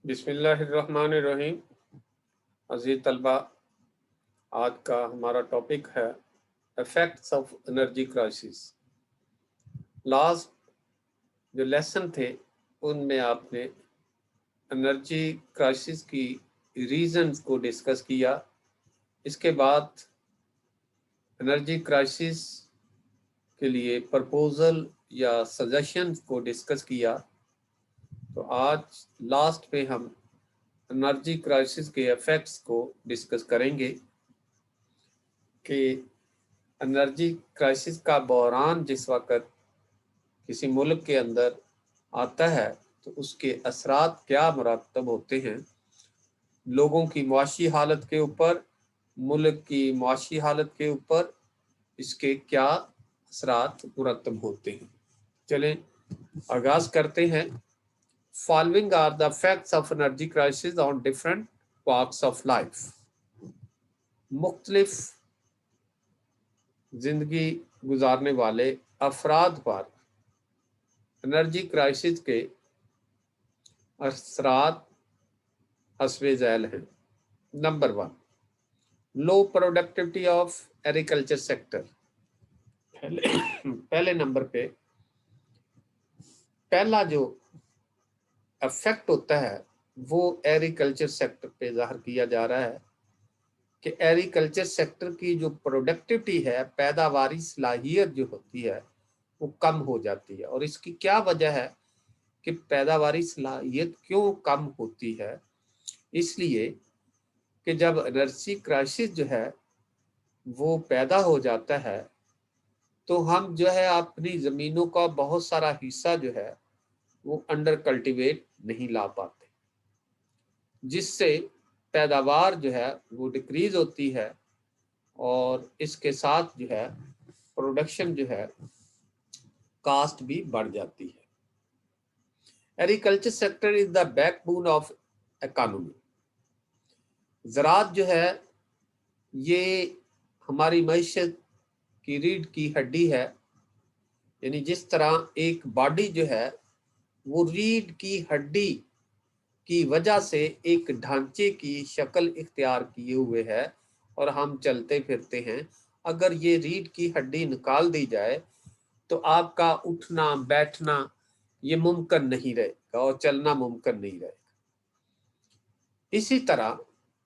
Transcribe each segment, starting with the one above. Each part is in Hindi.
बिस्मिल्लाहिर्रहमानिर्रहीम। अजीज तलबा, आज का हमारा टॉपिक है effects of energy crisis. Last जो लेसन थे उनमें आपने एनर्जी क्राइसिस की रीजंस को डिस्कस किया। इसके बाद एनर्जी क्राइसिस के लिए प्रपोजल या सजेशंस को डिस्कस किया। तो आज लास्ट पे हम एनर्जी क्राइसिस के इफेक्ट्स को डिस्कस करेंगे कि एनर्जी क्राइसिस का बहरान जिस वक्त किसी मुल्क के अंदर आता है तो उसके असरात क्या मुरतब होते हैं लोगों की मुआशी हालत के ऊपर, मुल्क की मुआशी हालत के ऊपर, इसके क्या असरात मुरतब होते हैं। चलें आगाज करते हैं। Following are the effects of energy crisis on different walks of life. मुख्तलिफ जिंदगी गुजारने वाले अफराद पर एनर्जी क्राइसिस के असरात हस्बे झैल हैं। Number 1, low productivity of agriculture sector. पहले नंबर पे पहला जो इफेक्ट होता है वो एग्रीकल्चर सेक्टर पे जाहिर किया जा रहा है कि एग्रीकल्चर सेक्टर की जो प्रोडक्टिविटी है, पैदावारी सलाहियत जो होती है वो कम हो जाती है। और इसकी क्या वजह है कि पैदावारी सलाहियत क्यों कम होती है? इसलिए कि जब एनर्जी क्राइसिस जो है वो पैदा हो जाता है तो हम जो है अपनी ज़मीनों का बहुत सारा हिस्सा जो है वो अंडर कल्टीवेट नहीं ला पाते, जिससे पैदावार जो है वो डिक्रीज होती है और इसके साथ जो है प्रोडक्शन जो है कास्ट भी बढ़ जाती है। Agriculture sector is the backbone of economy. ज़राअत जो है ये हमारी मईशत की रीढ़ की हड्डी है। यानी जिस तरह एक बॉडी जो है वो रीढ़ की हड्डी की वजह से एक ढांचे की शक्ल इख्तियार किए हुए है और हम चलते फिरते हैं, अगर ये रीढ़ की हड्डी निकाल दी जाए तो आपका उठना बैठना ये मुमकिन नहीं रहेगा और चलना मुमकिन नहीं रहेगा। इसी तरह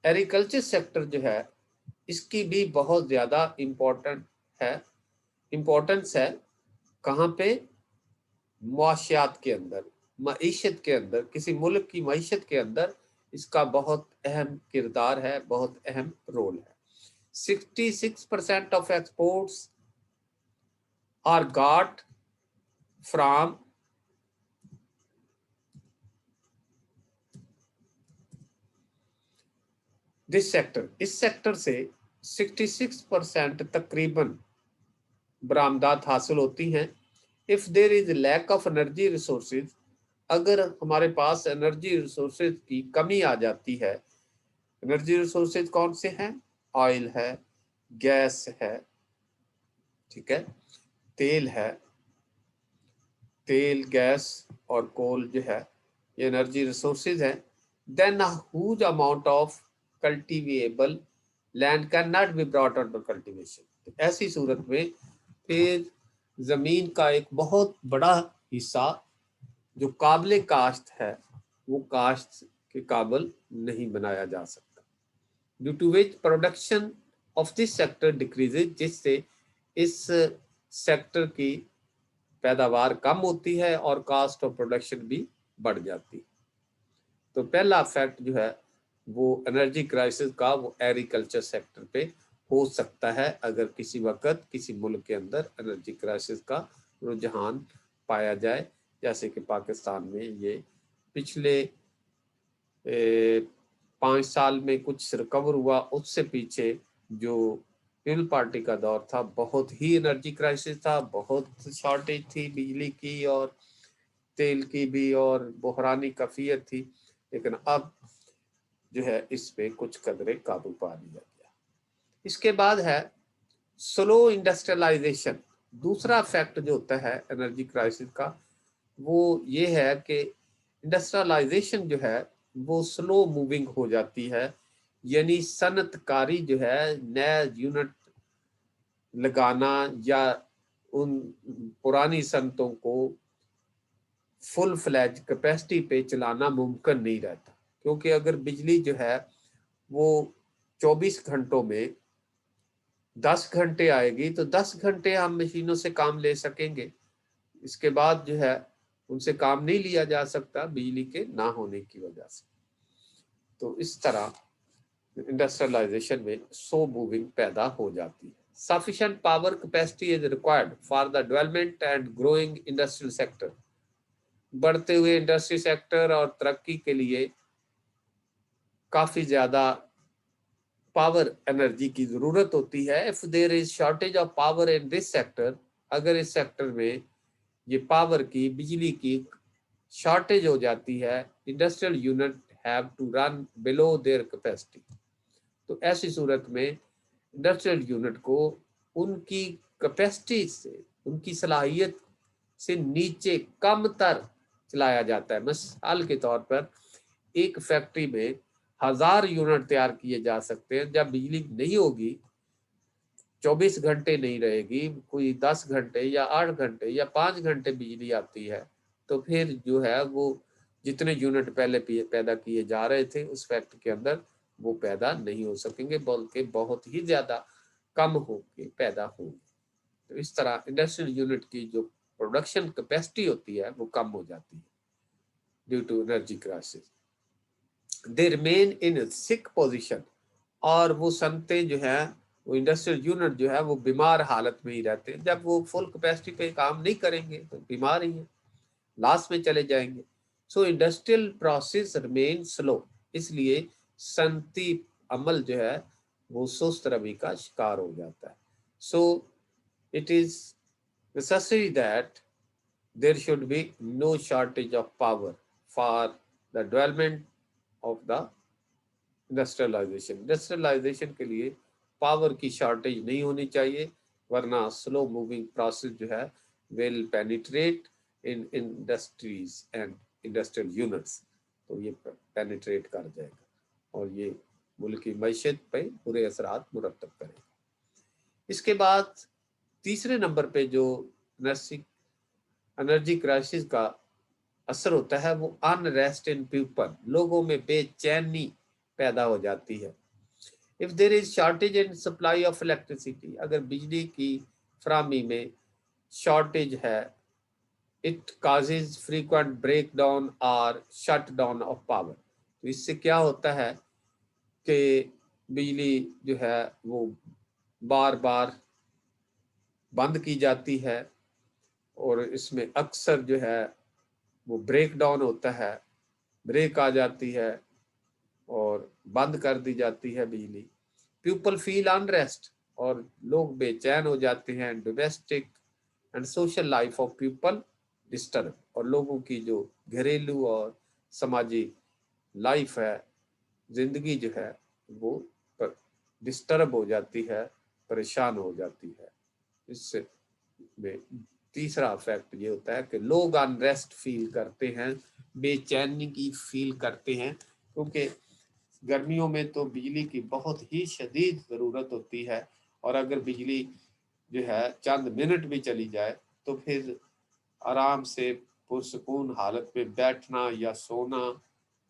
एग्रीकल्चर सेक्टर जो है इसकी भी बहुत ज़्यादा इम्पोर्टेंस है। कहाँ पे? मुआशियात के अंदर, मईशत के अंदर, किसी मुल्क की मईशत के अंदर इसका बहुत अहम किरदार है, बहुत अहम रोल है। 66% of exports are got from this sector. इस सेक्टर से 66% तकरीबन बरामदात हासिल होती हैं। If there is lack of energy resources, अगर हमारे पास एनर्जी रिसोर्सेज की कमी आ जाती है, एनर्जी रिसोर्सेज कौन से हैं? ऑयल है, गैस है, ठीक है, तेल है, तेल, गैस और कोल जो है ये एनर्जी रिसोर्सेज है। Then a huge amount of cultivable land can not be brought under cultivation. ऐसी सूरत में फिर जमीन का एक बहुत बड़ा हिस्सा जो काबिल काश्त है वो काश्त के काबिल नहीं बनाया जा सकता। Due to which production of this sector decreases, जिससे इस सेक्टर की पैदावार कम होती है और कास्ट ऑफ प्रोडक्शन भी बढ़ जाती है। तो पहला इफेक्ट जो है वो एनर्जी क्राइसिस का वो एग्रीकल्चर सेक्टर पे हो सकता है अगर किसी वक्त किसी मुल्क के अंदर एनर्जी क्राइसिस का रुझान पाया जाए, जैसे कि पाकिस्तान में ये पिछले 5 साल में कुछ रिकवर हुआ। उससे पीछे जो पीपल पार्टी का दौर था बहुत ही एनर्जी क्राइसिस था, बहुत शॉर्टेज थी बिजली की और तेल की भी और बहरानी कफियत थी। लेकिन अब जो है इस पे कुछ कदरे काबू पा लिया गया। इसके बाद है स्लो इंडस्ट्रियलाइजेशन। दूसरा फैक्ट जो होता है एनर्जी क्राइसिस का वो ये है कि इंडस्ट्रियलाइजेशन जो है वो स्लो मूविंग हो जाती है, यानी सनतकारी जो है नया यूनिट लगाना या उन पुरानी सनतों को फुल फ्लैज कैपेसिटी पे चलाना मुमकिन नहीं रहता। क्योंकि अगर बिजली जो है वो 24 घंटों में 10 घंटे आएगी तो 10 घंटे हम मशीनों से काम ले सकेंगे, इसके बाद जो है उनसे काम नहीं लिया जा सकता बिजली के ना होने की वजह से। तो इस तरह इंडस्ट्रियलाइजेशन में सो मूविंग पैदा हो जाती है। Sufficient power capacity is required for the development and growing industrial sector. बढ़ते हुए इंडस्ट्री सेक्टर और तरक्की के लिए काफी ज्यादा पावर एनर्जी की जरूरत होती है। If there is shortage of power in this sector, अगर इस सेक्टर में ये पावर की, बिजली की शॉर्टेज हो जाती है, industrial unit have to run below their capacity. तो ऐसी सूरत में इंडस्ट्रियल यूनिट को उनकी कैपेसिटी से, उनकी सलाहियत से नीचे कम तर चलाया जाता है। मिसाल के तौर पर एक फैक्ट्री में 1000 यूनिट तैयार किए जा सकते हैं। जब बिजली नहीं होगी, 24 घंटे नहीं रहेगी, कोई 10 घंटे या 8 घंटे या 5 घंटे बिजली आती है, तो फिर जो है वो जितने यूनिट पहले पैदा किए जा रहे थे उस फैक्ट्री के अंदर वो पैदा नहीं हो सकेंगे, बल्कि बहुत ही ज्यादा कम होके पैदा होंगे। तो इस तरह इंडस्ट्रियल यूनिट की जो प्रोडक्शन कैपेसिटी होती है वो कम हो जाती है due to energy crisis. They remain in sick position, और वो सनते जो है वो इंडस्ट्रियल यूनिट जो है वो बीमार हालत में ही रहते हैं। जब वो फुल कैपेसिटी पे काम नहीं करेंगे तो बीमार ही है, लॉस में चले जाएंगे। सो इंडस्ट्रियल प्रोसेस रिमेन स्लो, इसलिए सनती अमल जो है वो सुस्त रवि का शिकार हो जाता है। So it is necessary that there should be no shortage of power for the development of the industrialization। Industrialization के लिए पावर की शॉर्टेज नहीं होनी चाहिए, वरना स्लो मूविंग प्रोसेस जो है will penetrate in industries and industrial units. तो ये पेनिट्रेट कर जाएगा और ये मुल्क की मैशत पे बुरे असरात मुरतब करेगा। इसके बाद तीसरे नंबर पे जो एनर्जी क्राइसिस का असर होता है वो अनरेस्ट इन पीपल, लोगों में बेचैनी पैदा हो जाती है। If there is shortage in supply of electricity, अगर बिजली की फराहमी में शॉर्टेज है, it causes frequent break down और शट डाउन ऑफ पावर। तो इससे क्या होता है कि बिजली जो है वो बार बार बंद की जाती है और इसमें अक्सर जो है वो ब्रेक डाउन होता है, ब्रेक आ जाती है और बंद कर दी जाती है बिजली। पीपल फील अनरेस्ट, और लोग बेचैन हो जाते हैं। Domestic and social life of people disturb, और लोगों की जो घरेलू और समाजी लाइफ है, जिंदगी जो है वो डिस्टर्ब हो जाती है, परेशान हो जाती है। इससे में तीसरा इफेक्ट ये होता है कि लोग अनरेस्ट फील करते हैं, बेचैनी की फील करते हैं, क्योंकि गर्मियों में तो बिजली की बहुत ही शदीद ज़रूरत होती है, और अगर बिजली जो है चंद मिनट भी चली जाए तो फिर आराम से पुरसकून हालत में बैठना या सोना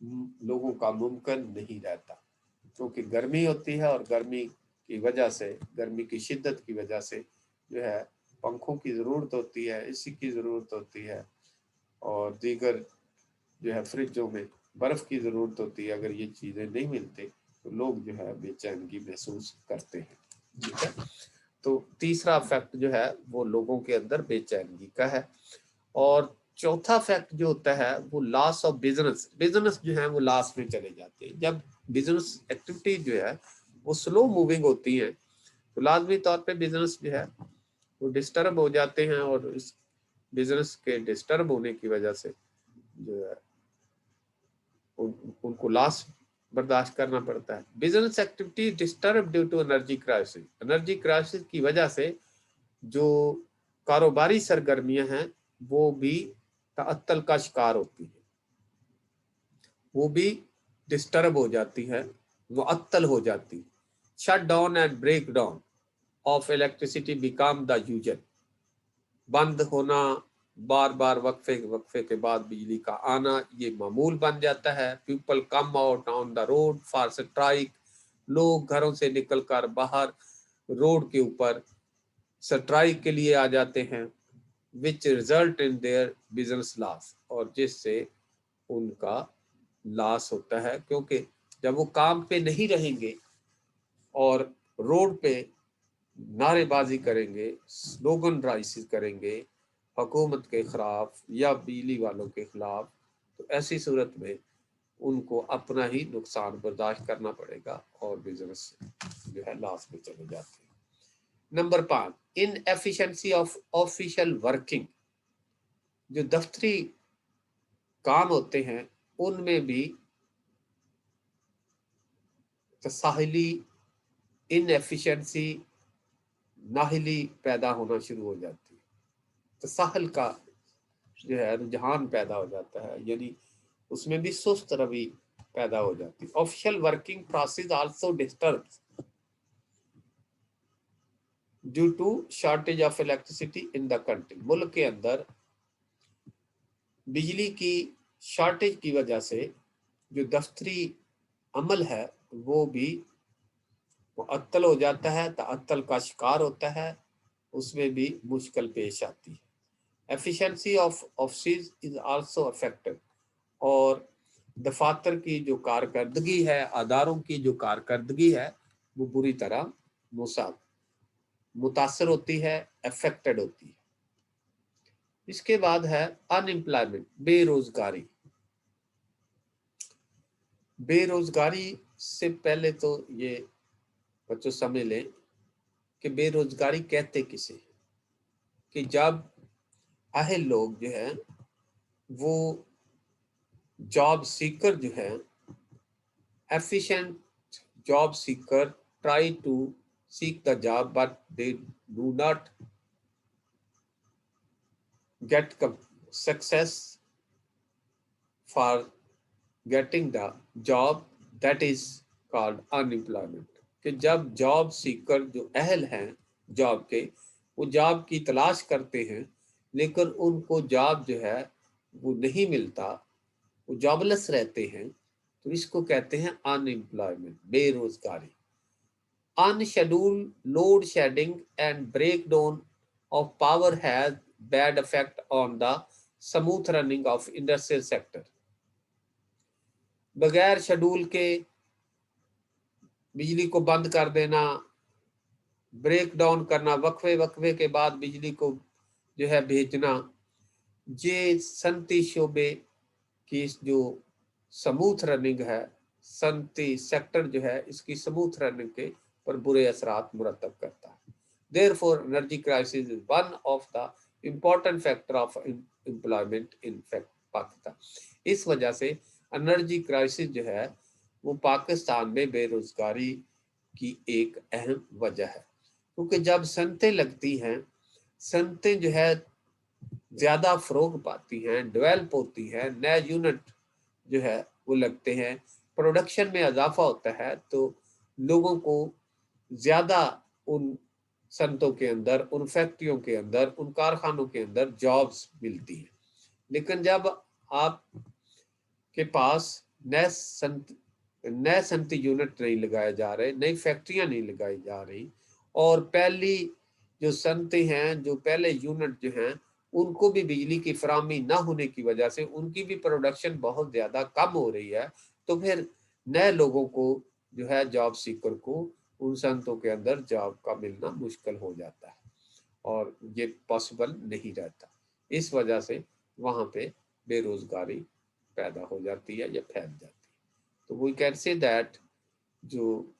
लोगों का मुमकिन नहीं रहता, क्योंकि गर्मी होती है और गर्मी की वजह से, गर्मी की शिद्दत की वजह से जो है पंखों की ज़रूरत होती है, एसी की ज़रूरत होती है, और दीगर जो है फ्रिजों में बर्फ़ की ज़रूरत होती है। अगर ये चीज़ें नहीं मिलती तो लोग जो है बेचैनगी महसूस करते हैं। ठीक है, तो तीसरा फैक्ट जो है वो लोगों के अंदर बेचैनगी का है। और चौथा फैक्ट जो होता है वो लॉस ऑफ बिजनेस, बिजनेस जो है वो लॉस में चले जाते हैं। जब बिजनेस एक्टिविटी जो है वो स्लो मूविंग होती है तो लाजमी तौर पे बिजनेस जो है वो डिस्टर्ब हो जाते हैं, और इस बिजनेस के डिस्टर्ब होने की वजह से जो है उनको लॉस बर्दाश्त करना पड़ता है। Business activity disturb due to energy crisis, energy crisis की वजह से जो कारोबारी सरगर्मियां हैं वो भी तअत्तल का शिकार होती है, वो भी डिस्टर्ब हो जाती है, मुअत्तल हो जाती है। Shut down and break down of electricity become the usual. बंद होना, बार बार वक्फे के बाद बिजली का आना, ये मामूल बन जाता है। People come out on the road for strike. लोग घरों से निकलकर बाहर रोड के ऊपर स्ट्राइक के लिए आ जाते हैं। Which result in their business loss, और जिससे उनका लॉस होता है, क्योंकि जब वो काम पे नहीं रहेंगे और रोड पे नारेबाजी करेंगे, स्लोगन राइज करेंगे हुकूमत के खिलाफ या बिजली वालों के खिलाफ, तो ऐसी सूरत में उनको अपना ही नुकसान बर्दाश्त करना पड़ेगा और बिजनेस जो है लॉस में चले जाते हैं। Number 5, in efficiency of official working. जो दफ्तरी काम होते हैं उनमें भी तसाहिली, इनएफिशिएंसी, नाहिली पैदा होना शुरू हो जाती है। तसाहल का जो है रुझान पैदा हो जाता है, यानी उसमें भी सुस्त रवि पैदा हो जाती है। Official working process also disturbs due to shortage of electricity in the country. मुल्क के अंदर बिजली की शॉर्टेज की वजह से जो दफ्तरी अमल है वो भी मुअत्तल हो जाता है, तअत्तल का शिकार होता है, उसमें भी मुश्किल पेश आती है। Efficiency of office is also affected, और दफातर की जो कारकर्दगी है, अदारों की जो कारकर्दगी है, वो बुरी तरह मुतासर होती है, अफेक्टेड होती है। इसके बाद है अनएम्प्लॉयमेंट, बेरोजगारी। बेरोजगारी से पहले तो ये बच्चों समझ लें कि बेरोजगारी कहते किसे, कि जब अहल लोग जो है वो जॉब सीकर जो है, efficient job seeker try to seek the job but they do not get success for getting the job, that is called unemployment। कि जब जॉब सीकर जो अहल हैं जॉब के, वो जॉब की तलाश करते हैं लेकिन उनको जॉब जो है वो नहीं मिलता, वो जॉबलेस रहते हैं, तो इसको कहते हैं अनएम्प्लॉयमेंट, बेरोजगारी। Unscheduled load shedding and breakdown of power has bad effect on the smooth running of industrial sector। बगैर शेड्यूल के बिजली को बंद कर देना, ब्रेक डाउन करना, वक्फे के बाद बिजली को जो है भेजना, ये सनती शोबे की जो स्मूथ रनिंग है, सनती सेक्टर जो है इसकी स्मूथ रनिंग के पर बुरे असरात मुरतब करता है। Therefore, energy crisis is one of the important factor of employment in Pakistan। इस वजह से एनर्जी क्राइसिस जो है वो पाकिस्तान में बेरोजगारी की एक अहम वजह है, क्योंकि जब सनतें लगती हैं, सनतें जो है ज्यादा फरोग पाती हैं, डेवलप होती हैं, नए यूनिट जो है वो लगते हैं, प्रोडक्शन में इजाफा होता है, तो लोगों को ज्यादा उन सनतों के अंदर, उन फैक्ट्रियों के अंदर, उन कारखानों के अंदर जॉब्स मिलती हैं। लेकिन जब आप के पास नए सनती यूनिट नहीं लगाए जा रहे, नई फैक्ट्रियां नहीं लगाई जा रही, और पहली जो सनतें हैं, जो पहले यूनिट जो हैं, उनको भी बिजली की फराहमी ना होने की वजह से उनकी भी प्रोडक्शन बहुत ज्यादा कम हो रही है, तो फिर नए लोगों को जो है जॉब सीकर को उन सनतों के अंदर जॉब का मिलना मुश्किल हो जाता है और ये पॉसिबल नहीं रहता। इस वजह से वहां पे बेरोजगारी पैदा हो जाती है या फैल जाती है। तो वी कैन से दैट जो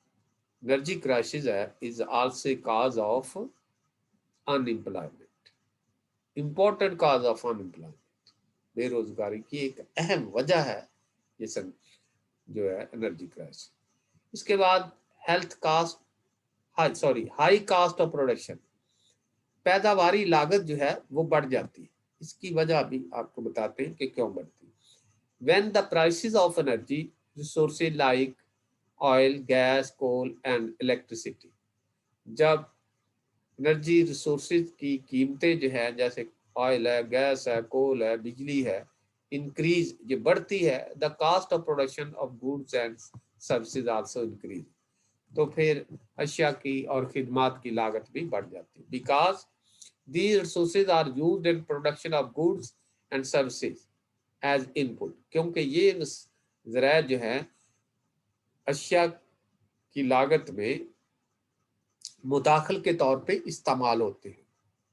एनर्जी क्राइसिस है is also cause of unemployment, important cause of unemployment. बेरोजगारी की एक अहम वजह है ये सब जो है एनर्जी क्राइसिस। इसके बाद health cost, high cost of production, पैदावारी लागत जो है वो बढ़ जाती है। इसकी वजह भी आपको बताते हैं कि क्यों बढ़ती है। When the prices of energy resources like oil, gas, coal and electricity. जब एनर्जी रिसोर्सेज की कीमतें जो है, जैसे ऑयल है, गैस है, कोल है, बिजली है, इंक्रीज ये बढ़ती है, the cost of production of goods and services also increase, तो फिर अशिया की और खिदमात की लागत भी बढ़ जाती है। Because these resources are used in production of goods and services as input, क्योंकि ये ज़राए जो है अशिया की लागत में मुदाखल के तौर पे इस्तेमाल होते हैं।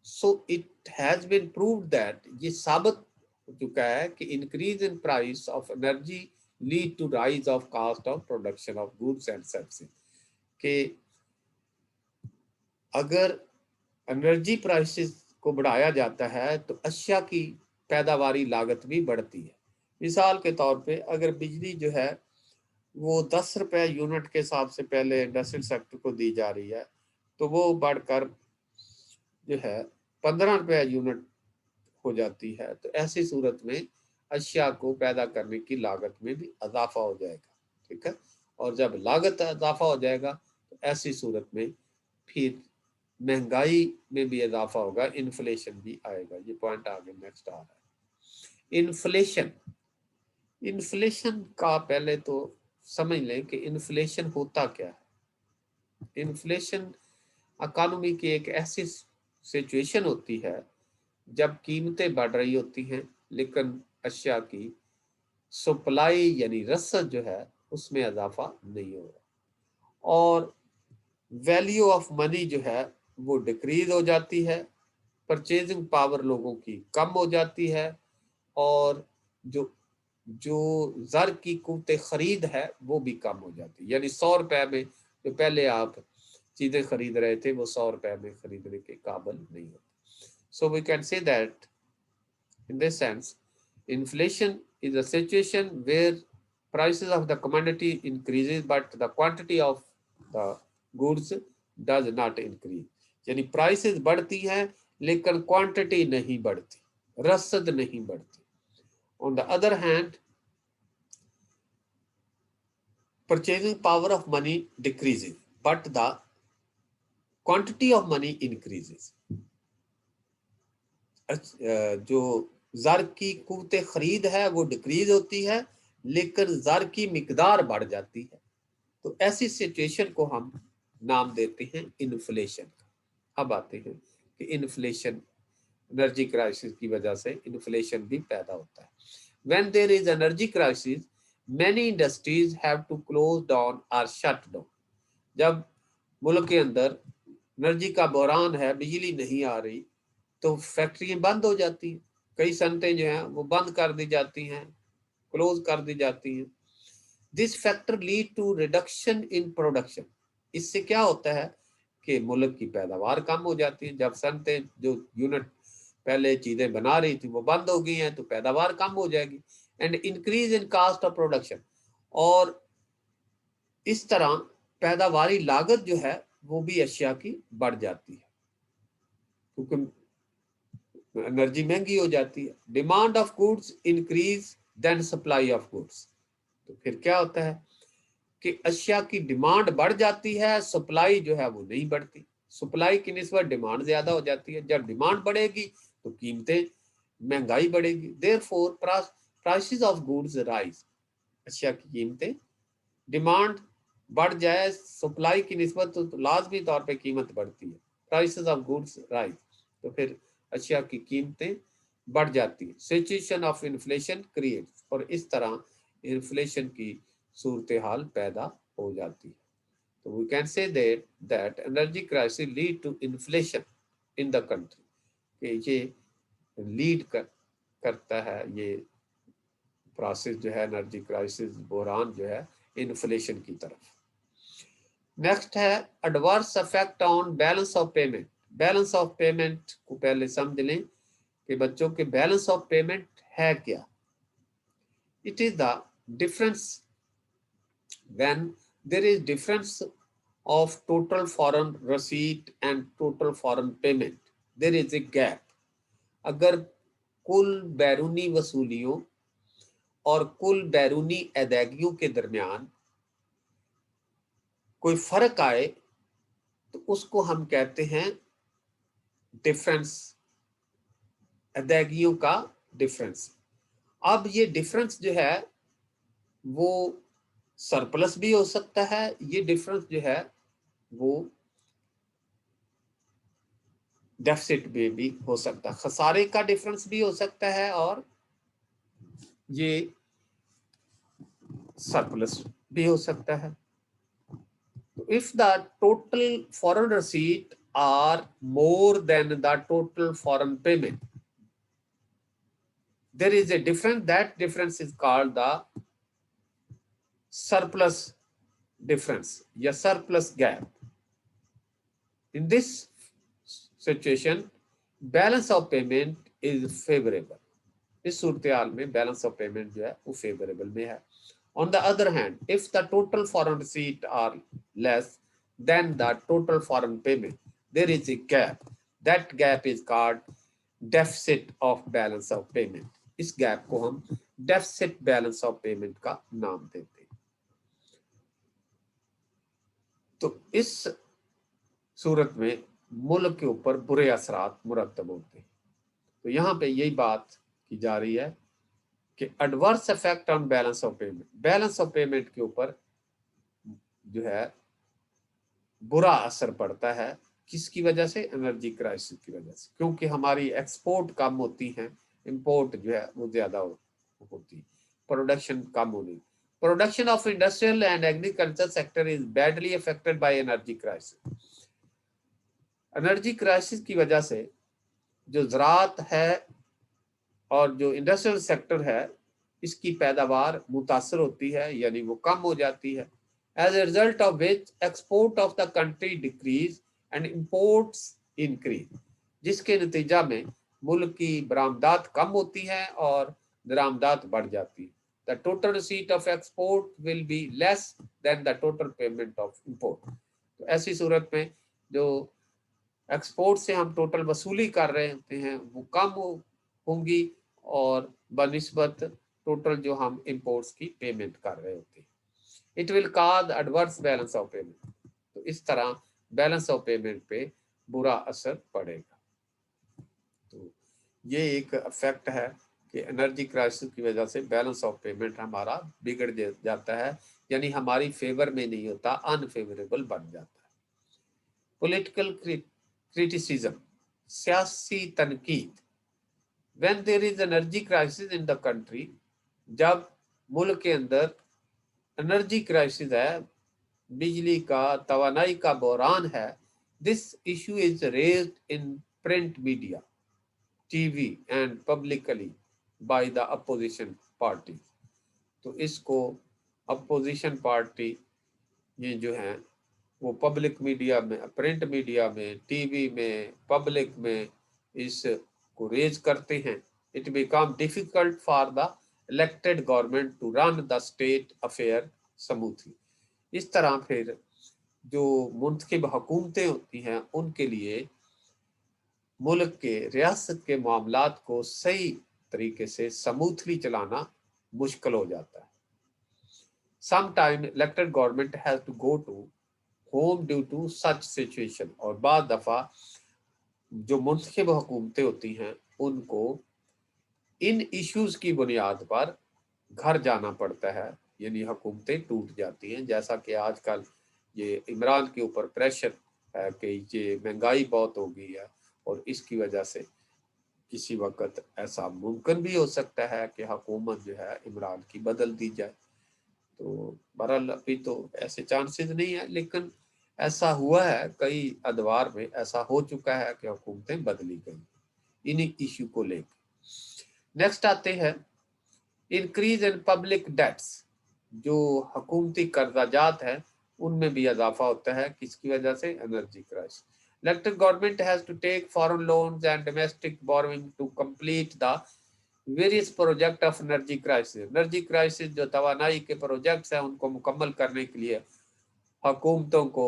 So it has been proved that, ये साबित हो चुका है कि increase in price of energy lead to rise of cost of production of goods and services, कि अगर एनर्जी प्राइसेस को बढ़ाया जाता है तो अशिया की पैदावारी लागत भी बढ़ती है। मिसाल के तौर पे अगर बिजली जो है वो 10 रुपए यूनिट के हिसाब से पहले इंडस्ट्रियल सेक्टर को दी जा रही है, तो वो बढ़कर जो है 15 रुपए यूनिट हो जाती है, तो ऐसी सूरत में अशिया को पैदा करने की लागत में भी इजाफा हो जाएगा। ठीक है, और जब लागत इजाफा हो जाएगा तो ऐसी सूरत में फिर महंगाई में भी इजाफा होगा, इन्फ्लेशन भी आएगा। ये पॉइंट आगे नेक्स्ट आ रहा है। इन्फ्लेशन, इन्फ्लेशन का पहले तो समझ लें कि इन्फ्लेशन होता क्या है। इन्फ्लेशन इकोनॉमी की एक ऐसी सिचुएशन होती है जब कीमतें बढ़ रही होती हैं लेकिन अशिया की सप्लाई यानी रसद जो है उसमें इजाफा नहीं हो रहा, और वैल्यू ऑफ मनी जो है वो डिक्रीज हो जाती है, परचेजिंग पावर लोगों की कम हो जाती है, और जो ज़र की कुव्वत खरीद है वो भी कम हो जाती है। यानी 100 रुपए में जो पहले आप चीजें खरीद रहे थे वो 100 रुपए में खरीदने के काबिल नहीं होती। So we can say that in this sense inflation is a situation where prices of the commodity increases but the quantity of the goods does not increase, यानी प्राइसेस बढ़ती हैं लेकिन क्वांटिटी नहीं बढ़ती, रसद नहीं बढ़ती। On the other hand, purchasing power of money decreases but the quantity of money increases, जो ज़र की कुव्वत खरीद है वो डिक्रीज होती है लेकिन ज़र की मिकदार बढ़ जाती है, तो ऐसी सिचुएशन को हम नाम देते हैं इन्फ्लेशन। अब आते हैं कि इन्फ्लेशन, एनर्जी क्राइसिस की वजह से इन्फ्लेशन भी पैदा होता है। When there is energy crisis many industries have to close down और शट डाउन, जब मुल्क के अंदर एनर्जी का बहरान है, बिजली नहीं आ रही, तो फैक्ट्रियां बंद हो जाती हैं, कई सनतें जो हैं वो बंद कर दी जाती हैं, क्लोज कर दी जाती हैं। This factor lead to reduction in production, इससे क्या होता है कि मुल्क की पैदावार कम हो जाती है। जब सनतें जो यूनिट पहले चीजें बना रही थी वो बंद हो गई हैं तो पैदावार कम हो जाएगी। And increase in cost of production, और इस तरह पैदावारी लागत जो है वो भी अशिया की बढ़ जाती है क्योंकि एनर्जी महंगी हो जाती है। Demand of goods increase than supply of goods, तो फिर क्या होता है कि अशिया की डिमांड बढ़ जाती है, सप्लाई जो है वो नहीं बढ़ती। सप्लाई की निस्बत डिमांड ज्यादा हो जाती है, जब डिमांड बढ़ेगी तो कीमतें, महंगाई बढ़ेगी। Therefore prices of goods rise, अशिया की कीमतें, डिमांड बढ़ जाए सप्लाई की निस्बत तो लाजमी तौर पे कीमत बढ़ती है, प्राइसेस ऑफ गुड्स राइज, तो फिर अशिया की कीमतें बढ़ जाती है। सिचुएशन ऑफ इन्फ्लेशन क्रिएट्स, और इस तरह इन्फ्लेशन की सूरत हाल पैदा हो जाती है। तो we can say that energy crisis lead to inflation in the country, कि ये लीड करता है, ये प्रोसेस जो है एनर्जी क्राइसिस बहरान जो है इन्फ्लेशन की तरफ। नेक्स्ट है adverse effect on balance of payment. Balance of payment को पहले समझ लें कि बच्चों के बैलेंस ऑफ पेमेंट है क्या। It is the difference when there is difference of total foreign receipt and total foreign payment, there is a gap। अगर कुल बैरूनी वसूलियों और कुल बैरूनी अदायगियों के दरमियान कोई फर्क आए तो उसको हम कहते हैं डिफरेंस, अदायगियों का डिफरेंस। अब ये डिफरेंस जो है वो सरप्लस भी हो सकता है, ये डिफरेंस जो है वो डेफिसिट में भी हो सकता है, खसारे का डिफरेंस भी हो सकता है और ये सरप्लस भी हो सकता है। तो if the total foreign receipt are more than the total foreign payment, there is a difference, that difference is called the surplus difference या surplus gap. In this situation balance of payment is favorable. इस सूरत में बैलेंस ऑफ पेमेंट जो है वो फेवरेबल में है। On the other hand, if the total foreign receipt are less than the total foreign payment, there is a gap. That gap is called deficit of balance of payment. इस गैप को हम डेफिसिट बैलेंस ऑफ पेमेंट का नाम देते हैं। तो इस सूरत में मुल्क के ऊपर बुरे असरात मुरतब होते हैं। तो यहाँ पे यही बात की जा रही है कि adverse effect on balance of payment, balance of payment के ऊपर जो है बुरा असर पड़ता है। किसकी वजह से? एनर्जी क्राइसिस की वजह से, क्योंकि हमारी एक्सपोर्ट कम होती है, इंपोर्ट जो है वो ज्यादा होती है, प्रोडक्शन कम होनी। Production of industrial and agriculture sector is badly affected by energy crisis. Energy crisis की वजह से जो ज़राअत है और जो इंडस्ट्रियल सेक्टर है इसकी पैदावार मुतासर होती है, यानी वो कम हो जाती है। As a result of which export of the country decrease and imports increase, जिसके नतीजा में मुल्क की बरामदात कम होती है और दरामदात बढ़ जाती है। The total receipt of export will be less than the total payment of import. तो ऐसी सूरत में जो एक्सपोर्ट से हम टोटल वसूली कर रहे होते हैं वो कम होंगी और बनिस्बत टोटल जो हम इंपोर्ट्स की पेमेंट कर रहे होते हैं। It will cause adverse balance of payment. तो इस तरह बैलेंस ऑफ पेमेंट पे बुरा असर पड़ेगा। तो ये एक इफेक्ट है कि एनर्जी क्राइसिस की वजह से बैलेंस ऑफ पेमेंट हमारा बिगड़ जाता है, यानी हमारी फेवर में नहीं होता, अनफेवरेबल बन जाता है। पॉलिटिकल क्रिटिसिज्म, सियासी तनकीद। When there is energy crisis in the country, जब मुल्क के अंदर एनर्जी क्राइसिस है, बिजली का, तवानाई का बहरान है, this issue is raised in print media, TV and publicly by the opposition party. तो इसको अपोजिशन पार्टी ये जो है वो पब्लिक मीडिया में, प्रिंट मीडिया में, टीवी में, पब्लिक में इसको रेज करते हैं। It become difficult for the elected government to run the state affair smoothly. इस तरह फिर जो मुंतखब हुकूमतें होती हैं उनके लिए मुल्क के रियासत के मामलात को सही तरीके से स्मूथली चलाना मुश्किल हो जाता है। Sometime elected government has to go to home due to such situation, और बाद दफा जो मुंतखब हुकूमतें होती हैं उनको इन इश्यूज की बुनियाद पर घर जाना पड़ता है, यानी हुकूमतें टूट जाती हैं। जैसा कि आजकल ये इमरान के ऊपर प्रेशर है कि ये महंगाई बहुत हो गई है और इसकी वजह से किसी वक्त ऐसा मुमकिन भी हो सकता है कि हुकूमत जो है इमरान की बदल दी जाए। तो बहरहाल अभी तो ऐसे चांसेस नहीं है, लेकिन ऐसा हुआ है, कई अदवार में ऐसा हो चुका है कि हुकूमतें बदली गई इन्हीं इशू को लेकर। नेक्स्ट आते हैं इंक्रीज इन पब्लिक डेट्स। जो हुकूमती कर्जाजात है उनमें भी इजाफा होता है, किसकी वजह से? Energy crisis. Elected government has to take foreign loans and domestic borrowing to complete the various project of energy crisis. Energy crisis जो तवानाई के प्रोजेक्ट्स हैं उनको मुकम्मल करने के लिए हुकूमतों को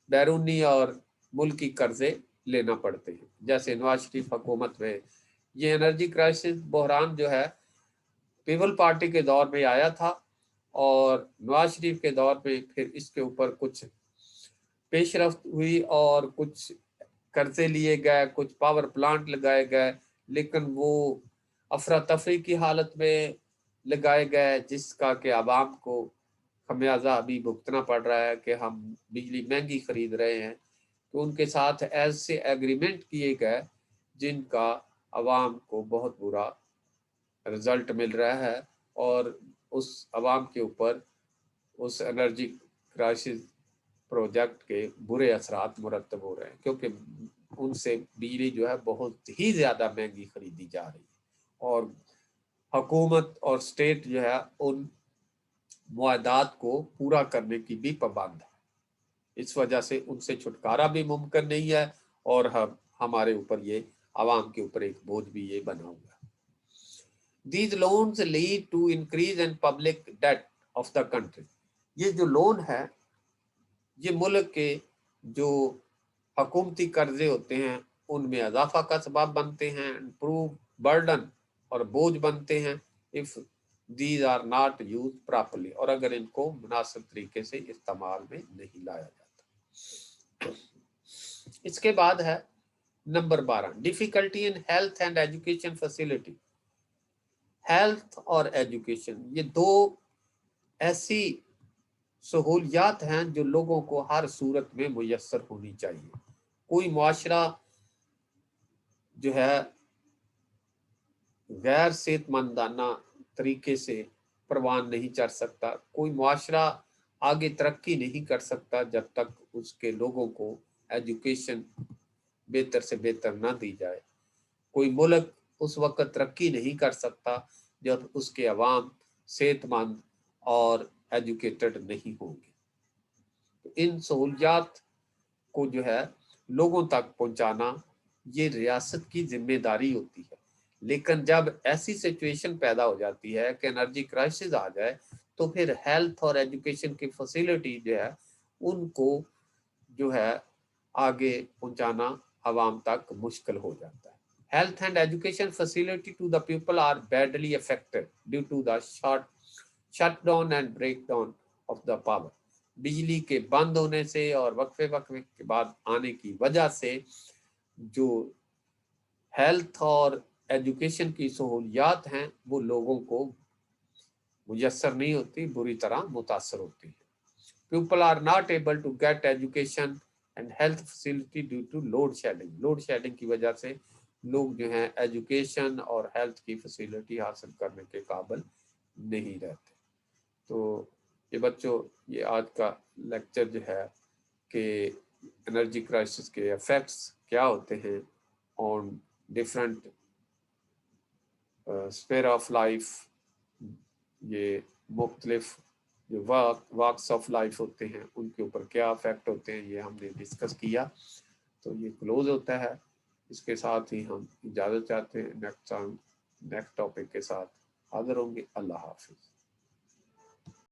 बैरूनी और मुल्की कर्जे लेना पड़ते हैं। जैसे नवाज शरीफ हुकूमत में ये एनर्जी क्राइसिस बहरान जो है पीपल पार्टी के दौर में आया था और नवाज शरीफ के दौर में फिर इसके ऊपर कुछ पेशरफ्त हुई और कुछ कर्जे लिए गए, कुछ पावर प्लांट लगाए गए, लेकिन वो अफरा तफरी की हालत में लगाए गए, जिसका कि आवाम को खमियाजा अभी भुगतना पड़ रहा है कि हम बिजली महंगी खरीद रहे हैं। तो उनके साथ ऐसे एग्रीमेंट किए गए जिनका आवाम को बहुत बुरा रिजल्ट मिल रहा है और उस आवाम के ऊपर उस एनर्जी क्राइसिस प्रोजेक्ट के बुरे असरात मुरतब हो रहे हैं, क्योंकि उनसे बिजली जो है बहुत ही ज़्यादा महंगी खरीदी जा रही है और हुकूमत और स्टेट जो है उन मुआहदात को पूरा करने की भी पाबंद है। इस वजह से उनसे छुटकारा भी मुमकिन नहीं है और हमारे ऊपर ये आवाम के ऊपर एक बोझ भी ये बना हुआ है। These loans lead to increase in public debt of the country. ये जो लोन है ये मुल्क के जो हुकूमती कर्जे होते हैं उनमें इजाफा का सबब बनते हैं, इम्प्रूव बर्डन और बोझ बनते हैं if these are not use properly, और अगर इनको मुनासिब तरीके से इस्तेमाल में नहीं लाया जाता। इसके बाद है number 12, difficulty in health and education facility. Health और एजुकेशन ये दो ऐसी सहूलियात हैं जो लोगों को हर सूरत में मुयस्सर होनी चाहिए। कोई मुआशरा जो है गैर सेहतमंदाना तरीके से परवान नहीं चढ़ सकता, कोई मुआशरा आगे तरक्की नहीं कर सकता जब तक उसके लोगों को एजुकेशन बेहतर से बेहतर ना दी जाए। कोई मुल्क उस वक्त तरक्की नहीं कर सकता जब उसके अवाम सेहतमंद और एजुकेटेड नहीं होंगे। तो इन सहूलियात को जो है लोगों तक पहुंचाना ये रियासत की जिम्मेदारी होती है, लेकिन जब ऐसी सिचुएशन पैदा हो जाती है कि एनर्जी क्राइसिस आ जाए तो फिर हेल्थ और एजुकेशन की फैसिलिटी जो है उनको जो है आगे पहुंचाना आवाम तक मुश्किल हो जाता है। Health and education facility to the people are badly affected due to the shutdown and breakdown of the power. बिजली के बंद होने से और वक्फे वक्फे के बाद आने की वजह से जो हेल्थ और एजुकेशन की सहूलियात हैं वो लोगों को मुयस्सर नहीं होती, बुरी तरह मुतासर होती है। People are not able to get education and health facility due to load shedding. Load shedding की वजह से लोग जो हैं एजुकेशन और हेल्थ की फैसिलिटी हासिल करने के काबिल नहीं रहते। तो ये बच्चों, ये आज का लेक्चर जो है कि एनर्जी क्राइसिस के इफेक्ट्स क्या होते हैं on different sphere of life, ये मुख्तलिफ जो वर्क्स ऑफ लाइफ होते हैं उनके ऊपर क्या इफेक्ट होते हैं, ये हमने डिस्कस किया। तो ये क्लोज होता है, इसके साथ ही हम इजाज़त चाहते हैं। नेक्स्ट टॉपिक के साथ हाजिर होंगे। अल्लाह हाफिज़।